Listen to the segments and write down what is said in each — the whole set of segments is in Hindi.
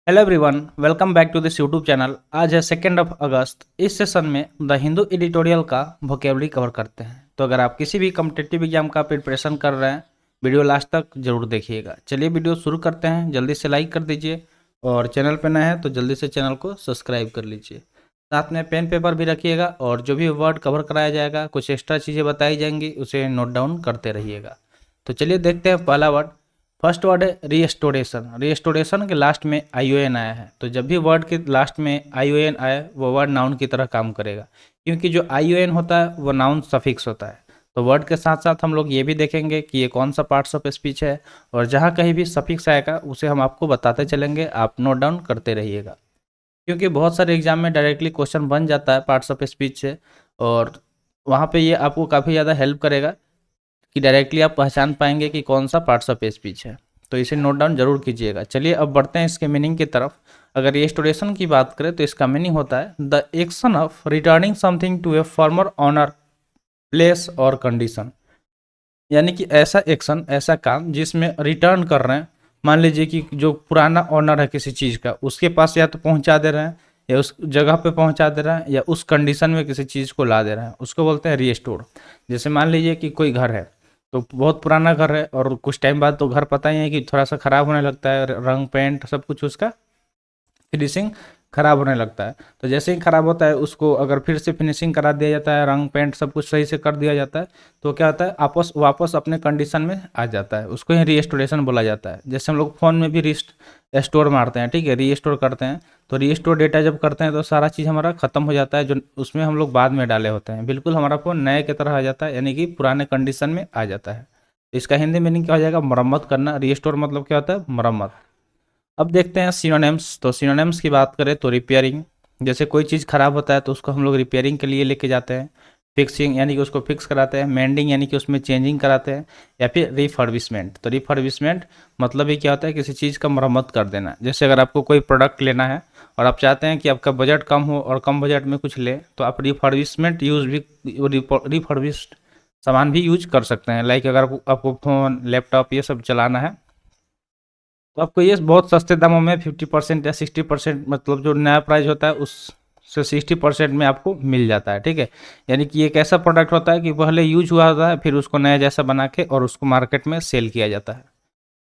Hello everyone, welcome back to this YouTube channel. आज है 2 अगस्त। इस सेशन में द हिंदू एडिटोरियल का वोकेबलरी कवर करते हैं। तो अगर आप किसी भी कॉम्पिटिटिव एग्जाम का प्रिपरेशन कर रहे हैं, वीडियो लास्ट तक जरूर देखिएगा। चलिए वीडियो शुरू करते हैं। जल्दी से लाइक कर दीजिए और चैनल पर नए हैं तो जल्दी से चैनल को सब्सक्राइब कर लीजिए। साथ में पेन पेपर भी रखिएगा और जो भी वर्ड कवर कराया जाएगा, कुछ एक्स्ट्रा चीज़ें बताई जाएंगी, उसे नोट डाउन करते रहिएगा। तो चलिए देखते हैं पहला वर्ड। फर्स्ट वर्ड है रीस्टोरेशन। रीस्टोरेशन के लास्ट में आईओएन आया है, तो जब भी वर्ड के लास्ट में आईओएन आए वो वर्ड नाउन की तरह काम करेगा, क्योंकि जो आईओएन होता है वो नाउन सफिक्स होता है। तो वर्ड के साथ साथ हम लोग ये भी देखेंगे कि ये कौन सा पार्ट्स ऑफ स्पीच है, और जहाँ कहीं भी सफिक्स आएगा उसे हम आपको बताते चलेंगे, आप नोट डाउन करते रहिएगा। क्योंकि बहुत सारे एग्जाम में डायरेक्टली क्वेश्चन बन जाता है पार्ट्स ऑफ स्पीच से, और वहाँ पे ये आपको काफ़ी ज़्यादा हेल्प करेगा कि डायरेक्टली आप पहचान पाएंगे कि कौन सा पार्ट्स ऑफ स्पीच है। तो इसे नोट डाउन जरूर कीजिएगा। चलिए अब बढ़ते हैं इसके मीनिंग की तरफ। अगर रिस्टोरेशन की बात करें तो इसका मीनिंग होता है the action of returning something to a former owner, place और कंडीशन। यानी कि ऐसा एक्शन, ऐसा काम जिसमें रिटर्न कर रहे हैं। मान लीजिए कि जो पुराना ऑनर है किसी चीज़ का, उसके पास या तो पहुंचा दे रहे हैं, या उस जगह पे पहुंचा दे रहे हैं, या उस कंडीशन में किसी चीज़ को ला दे रहे हैं, उसको बोलते हैं रीस्टोर। जैसे मान लीजिए कि कोई घर है, तो बहुत पुराना घर है और कुछ टाइम बाद तो घर पता ही है कि थोड़ा सा ख़राब होने लगता है, रंग पेंट सब कुछ उसका फिनिशिंग खराब होने लगता है। तो जैसे ही खराब होता है उसको अगर फिर से फिनिशिंग करा दिया जाता है, रंग पेंट सब कुछ सही से कर दिया जाता है, तो क्या होता है, आपस वापस अपने कंडीशन में आ जाता है। उसको ही रीस्टोरेशन बोला जाता है। जैसे हम लोग फ़ोन में भी स्टोर मारते हैं, ठीक है, रीस्टोर करते हैं। तो रीस्टोर डेटा जब करते हैं तो सारा चीज़ हमारा ख़त्म हो जाता है जो उसमें हम लोग बाद में डाले होते हैं। बिल्कुल हमारा फ़ोन नए की तरह आ जाता है, यानी कि पुराने कंडीशन में आ जाता है। इसका हिंदी मीनिंग क्या हो जाएगा, मरम्मत करना। रीस्टोर मतलब क्या होता है, मरम्मत। अब देखते हैं सिनोनिम्स। तो सिनोनिम्स की बात करें तो रिपेयरिंग। जैसे कोई चीज़ ख़राब होता है तो उसको हम लोग रिपेयरिंग के लिए लेके जाते हैं। फिक्सिंग यानी कि उसको फिक्स कराते हैं। मेंडिंग यानी कि उसमें चेंजिंग कराते हैं। या फिर रिफर्बिशमेंट। तो रिफर्बिशमेंट मतलब ही क्या होता है, किसी चीज़ का मरम्मत कर देना। जैसे अगर आपको कोई प्रोडक्ट लेना है और आप चाहते हैं कि आपका बजट कम हो और कम बजट में कुछ ले, तो आप रिफर्बिशमेंट यूज भी, रिफर्बिश्ड सामान भी यूज कर सकते हैं। लाइक अगर आपको फ़ोन, लैपटॉप ये सब चलाना है, तो आपको ये बहुत सस्ते दामों में 50% या 60%, मतलब जो नया प्राइस होता है उससे 60% में आपको मिल जाता है, ठीक है। यानी कि एक ऐसा प्रोडक्ट होता है कि पहले यूज हुआ होता है, फिर उसको नया जैसा बना के और उसको मार्केट में सेल किया जाता है।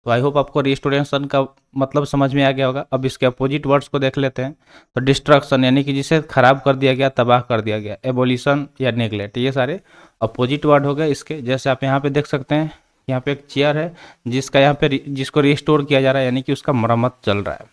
तो आई होप आपको रिस्टोरेशन का मतलब समझ में आ गया होगा। अब इसके अपोजिट वर्ड्स को देख लेते हैं। तो डिस्ट्रक्शन यानी कि जिसे खराब कर दिया गया, तबाह कर दिया गया। एबोलिशन या नेग्लेक्ट, ये सारे अपोजिट वर्ड हो गए इसके। जैसे आप यहाँ पे देख सकते हैं, यहाँ पे एक चेयर है जिसका यहाँ पे जिसको रिस्टोर किया जा रहा है, यानी कि उसका मरम्मत चल रहा है।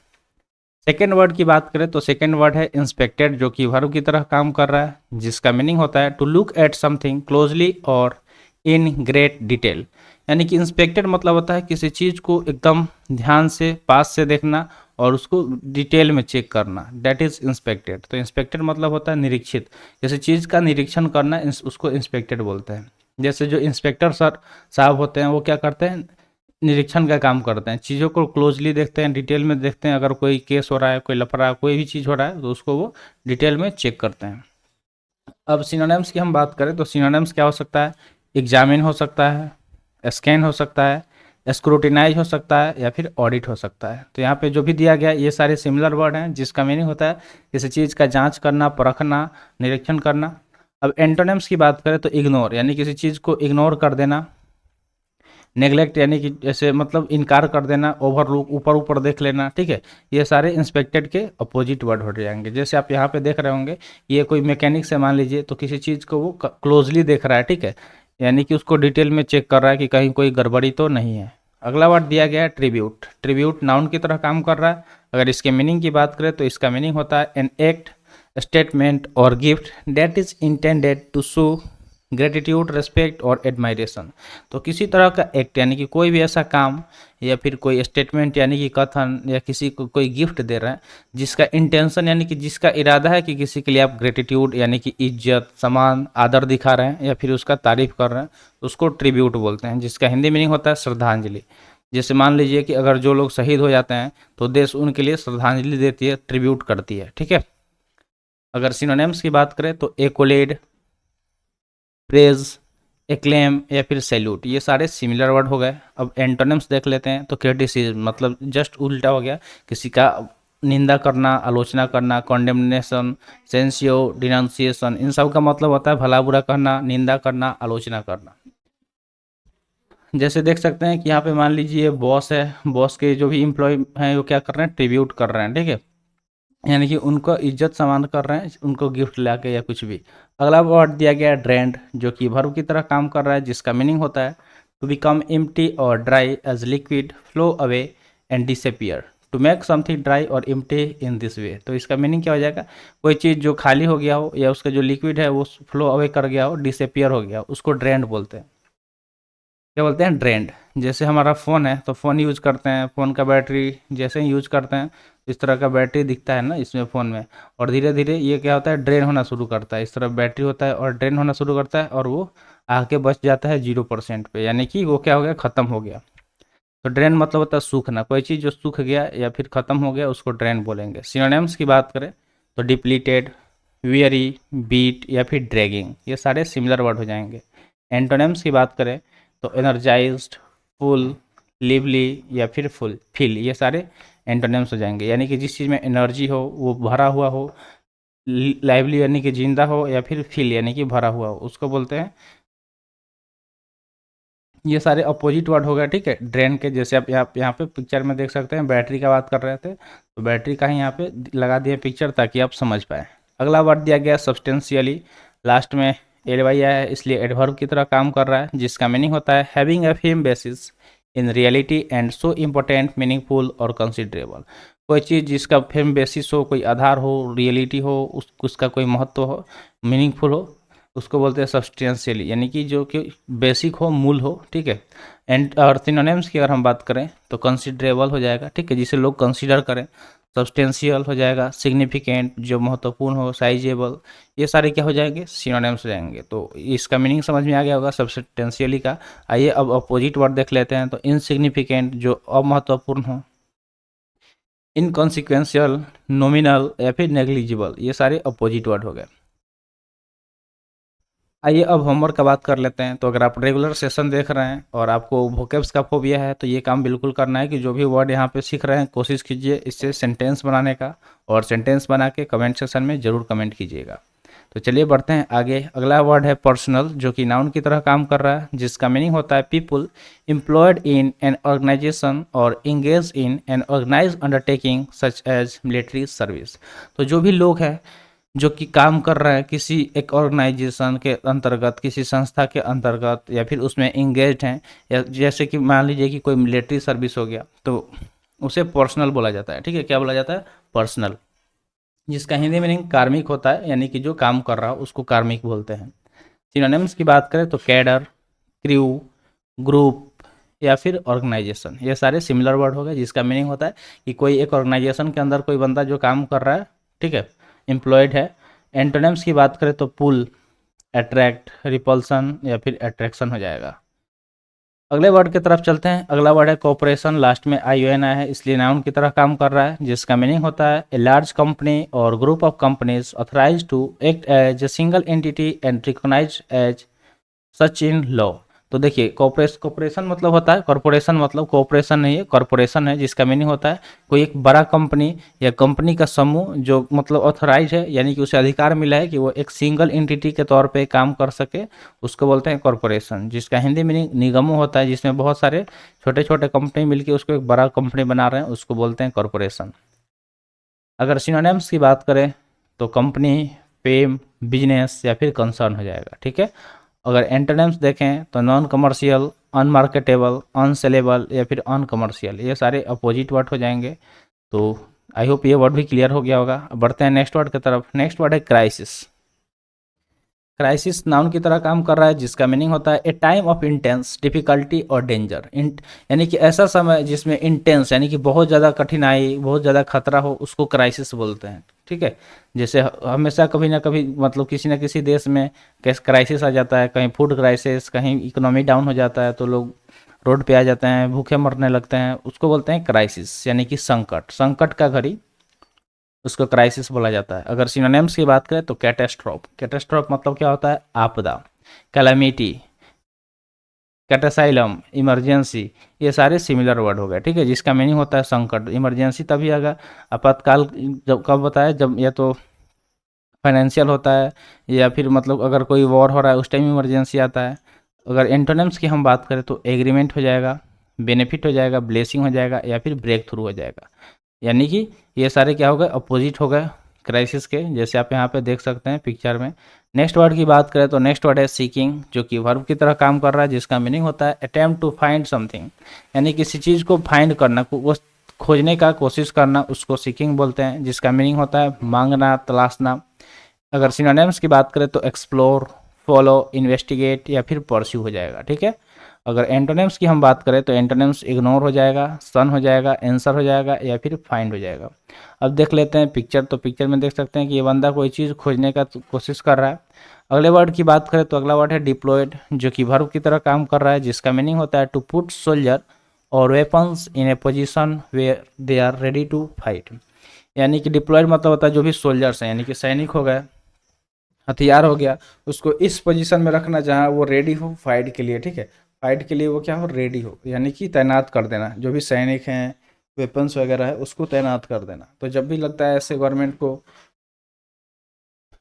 सेकेंड वर्ड की बात करें तो सेकेंड वर्ड है इंस्पेक्टेड, जो कि वर्ब की तरह काम कर रहा है, जिसका मीनिंग होता है to look at something closely और इन ग्रेट डिटेल। यानी कि इंस्पेक्टेड मतलब होता है किसी चीज़ को एकदम ध्यान से, पास से देखना और उसको डिटेल में चेक करना, दैट इज इंस्पेक्टेड। तो इंस्पेक्टेड मतलब होता है निरीक्षित। जैसे चीज़ का निरीक्षण करना, उसको इंस्पेक्टेड बोलते हैं। जैसे जो इंस्पेक्टर सर साहब होते हैं वो क्या करते हैं, निरीक्षण का काम करते हैं, चीज़ों को क्लोजली देखते हैं, डिटेल में देखते हैं। अगर कोई केस हो रहा है, कोई लफड़ा, कोई भी चीज़ हो रहा है, तो उसको वो डिटेल में चेक करते हैं। अब सिनोनिम्स की हम बात करें तो सिनोनिम्स क्या हो सकता है, एग्जामिन हो सकता है, स्कैन हो सकता है, स्क्रूटिनाइज हो सकता है, या फिर ऑडिट हो सकता है। तो यहाँ पे जो भी दिया गया ये सारे सिमिलर वर्ड हैं, जिसका मीनिंग होता है किसी चीज़ का जांच करना, परखना, निरीक्षण करना। अब एंटोनिम्स की बात करें तो इग्नोर यानी किसी चीज़ को इग्नोर कर देना। नेग्लेक्ट यानी कि जैसे मतलब इनकार कर देना, ओवरलुक, ऊपर ऊपर देख लेना, ठीक है। ये सारे इंस्पेक्टेड के अपोजिट वर्ड हो जाएंगे। जैसे आप यहाँ पे देख रहे होंगे, ये कोई मैकेनिक से मान लीजिए, तो किसी चीज़ को वो क्लोजली देख रहा है, ठीक है, यानी कि उसको डिटेल में चेक कर रहा है कि कहीं कोई गड़बड़ी तो नहीं है। अगला वर्ड दिया गया है ट्रिब्यूट। ट्रिब्यूट नाउन की तरह काम कर रहा है। अगर इसके मीनिंग की बात करें तो इसका मीनिंग होता है एन एक्ट, स्टेटमेंट और gift that is intended to show gratitude, respect और एडमायरेशन। तो किसी तरह का एक्ट यानी कि कोई भी ऐसा काम, या फिर कोई स्टेटमेंट यानी कि कथन, या किसी को कोई गिफ्ट दे रहे हैं जिसका इंटेंशन यानी कि जिसका इरादा है कि किसी के लिए आप ग्रेटिट्यूड यानी कि इज्जत, सम्मान, आदर दिखा रहे हैं, या फिर उसका तारीफ कर रहे हैं, तो उसको ट्रिब्यूट बोलते हैं, जिसका हिंदी मीनिंग होता है श्रद्धांजलि। जैसे मान लीजिए कि अगर जो लोग शहीद हो जाते हैं तो देश उनके लिए श्रद्धांजलि देती है, ट्रिब्यूट करती है, ठीक है। अगर सिनोनिम्स की बात करें तो एकोलेड, प्रेज, एक्लेम या फिर सैल्यूट, ये सारे सिमिलर वर्ड हो गए। अब एंटोनिम्स देख लेते हैं। तो क्रिटिसिज्म मतलब जस्ट उल्टा हो गया, किसी का निंदा करना, आलोचना करना, कॉन्डेमनेशन, सेंसियो, डिनाउंसिएशन, इन सब का मतलब होता है भला बुरा कहना, निंदा करना, आलोचना करना। जैसे देख सकते हैं कि यहाँ पे मान लीजिए बॉस है, बॉस के जो भी इम्प्लॉय हैं वो क्या कर रहे हैं, ट्रिब्यूट कर रहे हैं, ठीक है, यानी कि उनको इज्जत सम्मान कर रहे हैं, उनको गिफ्ट ला के या कुछ भी। अगला वर्ड दिया गया है ड्रेंड, जो कि वर्ब की तरह काम कर रहा है, जिसका मीनिंग होता है टू बिकम एम्प्टी और dry as liquid flow away and disappear. To make something dry और एम्प्टी इन दिस वे, तो इसका मीनिंग क्या हो जाएगा, कोई चीज़ जो खाली हो गया हो या उसका जो लिक्विड है वो फ्लो अवे कर गया हो, डिसअपियर हो गया हो, उसको ड्रेंड बोलते हैं। क्या बोलते हैं, ड्रेंड। जैसे हमारा फ़ोन है तो फ़ोन यूज़ करते हैं, फ़ोन का बैटरी जैसे ही यूज़ करते हैं इस तरह का बैटरी दिखता है ना इसमें फ़ोन में, और धीरे धीरे ये क्या होता है, ड्रेन होना शुरू करता है, इस तरह बैटरी होता है और ड्रेन होना शुरू करता है, और वो आके बच जाता है 0% पे, यानी कि वो क्या हो गया, ख़त्म हो गया। तो ड्रेन मतलब होता है सूखना, कोई चीज़ जो सूख गया या फिर ख़त्म हो गया उसको ड्रेन बोलेंगे। सिनोनिम्स की बात करें तो डिप्लीटेड, वियरी, बीट या फिर ड्रैगिंग, ये सारे सिमिलर वर्ड हो जाएंगे। एंटोनिम्स की बात करें तो एनर्जाइज्ड, फुल, लिवली या फिर फुल फिल, ये सारे एंटोनिम्स हो जाएंगे, यानी कि जिस चीज़ में एनर्जी हो, वो भरा हुआ हो, लाइवली यानी कि जिंदा हो, या फिर फिल यानी कि भरा हुआ हो, उसको बोलते हैं। ये सारे अपोजिट वर्ड हो गए, ठीक है, ड्रेन के। जैसे आप यहाँ पे पिक्चर में देख सकते हैं, बैटरी का बात कर रहे थे तो बैटरी का ही यहाँ पे लगा दिया पिक्चर ताकि आप समझ पाए। अगला वर्ड दिया गया सब्सटेंशियली, लास्ट में एल वाई आया है इसलिए एडवर्ब की तरह काम कर रहा है, जिसका मीनिंग होता है having a firm basis in reality and so important, meaningful और कंसिडरेबल। कोई चीज़ जिसका फर्म बेसिस हो, कोई आधार हो, रियलिटी हो, उसका कोई महत्व हो, मीनिंगफुल हो, उसको बोलते हैं सब्सटेंशियली, यानी कि जो कि बेसिक हो, मूल हो, ठीक है। एंड और सिनोनिम्स की अगर हम बात करें तो कंसिडरेबल हो जाएगा, ठीक है, जिसे लोग कंसीडर करें। सब्सटेंशियल हो जाएगा सिग्निफिकेंट, जो महत्वपूर्ण हो, साइजेबल, ये सारे क्या हो जाएंगे, सिनोनिम्स हो जाएंगे। तो इसका मीनिंग समझ में आ गया होगा सब्सटेंशियली का। आइए अब अपोजिट वर्ड देख लेते हैं। तो इनसिग्निफिकेंट, जो अमहत्वपूर्ण हो, इनकॉन्सिक्वेंशियल, नॉमिनल या फिर नेग्लिजिबल, ये सारे अपोजिट वर्ड हो गए। आइए अब होमवर्क का बात कर लेते हैं। तो अगर आप रेगुलर सेशन देख रहे हैं और आपको वोकेब्स का फोबिया है तो ये काम बिल्कुल करना है कि जो भी वर्ड यहाँ पे सीख रहे हैं कोशिश कीजिए इससे सेंटेंस बनाने का, और सेंटेंस बना के कमेंट सेक्शन में ज़रूर कमेंट कीजिएगा। तो चलिए बढ़ते हैं आगे। अगला वर्ड है पर्सनल, जो कि नाउन की तरह काम कर रहा है, जिसका मीनिंग होता है people employed in an organisation और engage in an organise undertaking such as military service. तो जो भी लोग हैं जो कि काम कर रहे हैं किसी एक ऑर्गेनाइजेशन के अंतर्गत, किसी संस्था के अंतर्गत, या फिर उसमें इंगेज्ड हैं, या जैसे कि मान लीजिए कि कोई मिलिट्री सर्विस हो गया तो उसे पर्सनल बोला जाता है, ठीक है, क्या बोला जाता है, पर्सनल, जिसका हिंदी मीनिंग कार्मिक होता है, यानी कि जो काम कर रहा हो उसको कार्मिक बोलते हैं। सिनोनिम्स की बात करें तो कैडर, क्रू, ग्रुप या फिर ऑर्गेनाइजेशन, ये सारे सिमिलर वर्ड हो गए, जिसका मीनिंग होता है कि कोई एक ऑर्गेनाइजेशन के अंदर कोई बंदा जो काम कर रहा है, ठीक है, एम्प्लॉयड है। एंटोनिम्स की बात करें तो पुल, अट्रैक्ट, रिपल्सन या फिर अट्रैक्शन हो जाएगा। अगले वर्ड की तरफ चलते हैं। अगला वर्ड है कोऑपरेशन, लास्ट में आई ओ एन आया है इसलिए नाउन की तरह काम कर रहा है, जिसका मीनिंग होता है ए लार्ज कंपनी और group of companies authorise to act as a single entity and recognise as such in law. तो देखिए कॉर्पोरेशन मतलब होता है, कॉर्पोरेशन मतलब कॉर्पोरेशन नहीं है, कॉर्पोरेशन है, जिसका मीनिंग होता है कोई एक बड़ा कंपनी या कंपनी का समूह जो मतलब ऑथराइज है, यानी कि उसे अधिकार मिला है कि वो एक सिंगल एंटिटी के तौर पे काम कर सके, उसको बोलते हैं कॉर्पोरेशन, जिसका हिंदी मीनिंग निगमों होता है, जिसमें बहुत सारे छोटे छोटे कंपनी मिलकर उसको एक बड़ा कंपनी बना रहे हैं, उसको बोलते हैं कॉर्पोरेशन। अगर सिनोनिम्स की बात करें तो कंपनी, फेम, बिजनेस या फिर कंसर्न हो जाएगा, ठीक है। अगर एंटोनिम्स देखें तो नॉन कमर्शियल, अनमार्केटेबल, अनसेलेबल या फिर अनकमर्शियल, ये सारे अपोजिट वर्ड हो जाएंगे। तो आई होप ये वर्ड भी क्लियर हो गया होगा। अब बढ़ते हैं नेक्स्ट वर्ड की तरफ। नेक्स्ट वर्ड है क्राइसिस। क्राइसिस नाउन की तरह काम कर रहा है, जिसका मीनिंग होता है ए टाइम ऑफ इंटेंस डिफिकल्टी और डेंजर, यानी कि ऐसा समय जिसमें इंटेंस यानी कि बहुत ज़्यादा कठिनाई, बहुत ज़्यादा खतरा हो, उसको क्राइसिस बोलते हैं, ठीक है। जैसे हमेशा कभी ना कभी मतलब किसी न किसी देश में कैसे क्राइसिस आ जाता है, कहीं फूड क्राइसिस, कहीं इकोनॉमी डाउन हो जाता है तो लोग रोड पे आ जाते हैं, भूखे मरने लगते हैं, उसको बोलते हैं क्राइसिस, यानी कि संकट, संकट का घड़ी, उसको क्राइसिस बोला जाता है। अगर सिनोनिम्स की बात करें तो कैटेस्ट्रोफ, कैटेस्ट्रोफ मतलब क्या होता है, आपदा, कैलामिटी, कैटासाइलम, इमरजेंसी, ये सारे सिमिलर वर्ड हो गए, ठीक है, जिसका मीनिंग होता है संकट। इमरजेंसी तभी आएगा, आपातकाल जब कब होता है, जब या तो फाइनेंशियल होता है या फिर मतलब अगर कोई वॉर हो रहा है उस टाइम इमरजेंसी आता है। अगर एंटोनिम्स की हम बात करें तो एग्रीमेंट हो जाएगा, बेनिफिट हो जाएगा, ब्लेसिंग हो जाएगा या फिर ब्रेक थ्रू हो जाएगा। यानी कि ये सारे क्या हो गए, अपोजिट हो गए क्राइसिस के, जैसे आप यहाँ पे देख सकते हैं पिक्चर में। नेक्स्ट वर्ड की बात करें तो नेक्स्ट वर्ड है सीकिंग, जो कि वर्ब की तरह काम कर रहा है, जिसका मीनिंग होता है अटेम्प्ट टू फाइंड समथिंग, यानी किसी चीज़ को फाइंड करना, वो खोजने का कोशिश करना, उसको सीकिंग बोलते हैं, जिसका मीनिंग होता है मांगना, तलाशना। अगर सिनोनिम्स की बात करें तो एक्सप्लोर, फॉलो, इन्वेस्टिगेट या फिर परस्यू हो जाएगा, ठीक है। अगर एंटोनिम्स की हम बात करें तो एंटोनिम्स इग्नोर हो जाएगा, सन हो जाएगा, आंसर हो जाएगा या फिर फाइंड हो जाएगा। अब देख लेते हैं पिक्चर, तो पिक्चर में देख सकते हैं कि ये बंदा कोई चीज़ खोजने का कोशिश कर रहा है। अगले वर्ड की बात करें तो अगला वर्ड है डिप्लॉयड, जो कि वर्ब की तरह काम कर रहा है, जिसका मीनिंग होता है टू पुट सोल्जर और weapons in a position where they are ready to fight. यानी कि डिप्लॉयड मतलब होता है जो भी सोल्जर्स हैं, यानी कि सैनिक हो गए, हथियार हो गया, उसको इस पोजीशन में रखना जहाँ वो रेडी हो फाइट के लिए, ठीक है। फाइट के लिए वो क्या हो, रेडी हो, यानी कि तैनात कर देना, जो भी सैनिक हैं, वेपन्स वगैरह है उसको तैनात कर देना। तो जब भी लगता है ऐसे गवर्नमेंट को,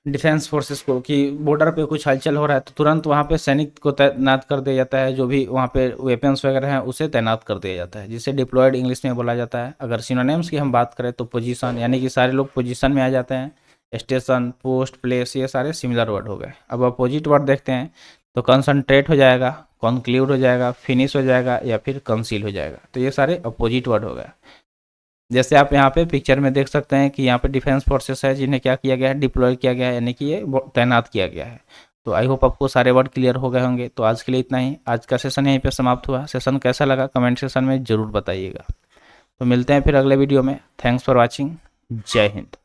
डिफेंस फोर्सेस को, कि बॉर्डर पे कुछ हलचल हो रहा है तो तुरंत वहाँ पे सैनिक को तैनात कर दिया जाता है, जो भी वहाँ पे वेपन्स वगैरह हैं उसे तैनात कर दिया जाता है, जिसे डिप्लॉयड इंग्लिश में बोला जाता है। अगर सिनोनिम्स की हम बात करें तो पोजीशन, यानी कि सारे लोग पोजीशन में आ जाते हैं, स्टेशन, पोस्ट, प्लेस, ये सारे सिमिलर वर्ड हो गए। अब अपोजिट वर्ड देखते हैं तो कंसंट्रेट हो जाएगा, कंक्लूड हो जाएगा, फिनिश हो जाएगा या फिर कंसील हो जाएगा। तो ये सारे अपोजिट वर्ड हो गए। जैसे आप यहाँ पे पिक्चर में देख सकते हैं कि यहाँ पे डिफेंस फोर्सेस है जिन्हें क्या किया गया है, डिप्लॉय किया गया है, यानी कि ये तैनात किया गया है। तो आई होप आपको सारे वर्ड क्लियर हो गए होंगे। तो आज के लिए इतना ही, आज का सेशन यहीं पे समाप्त हुआ। सेशन कैसा लगा कमेंट सेशन में ज़रूर बताइएगा। तो मिलते हैं फिर अगले वीडियो में। Thanks for watching. जय हिंद।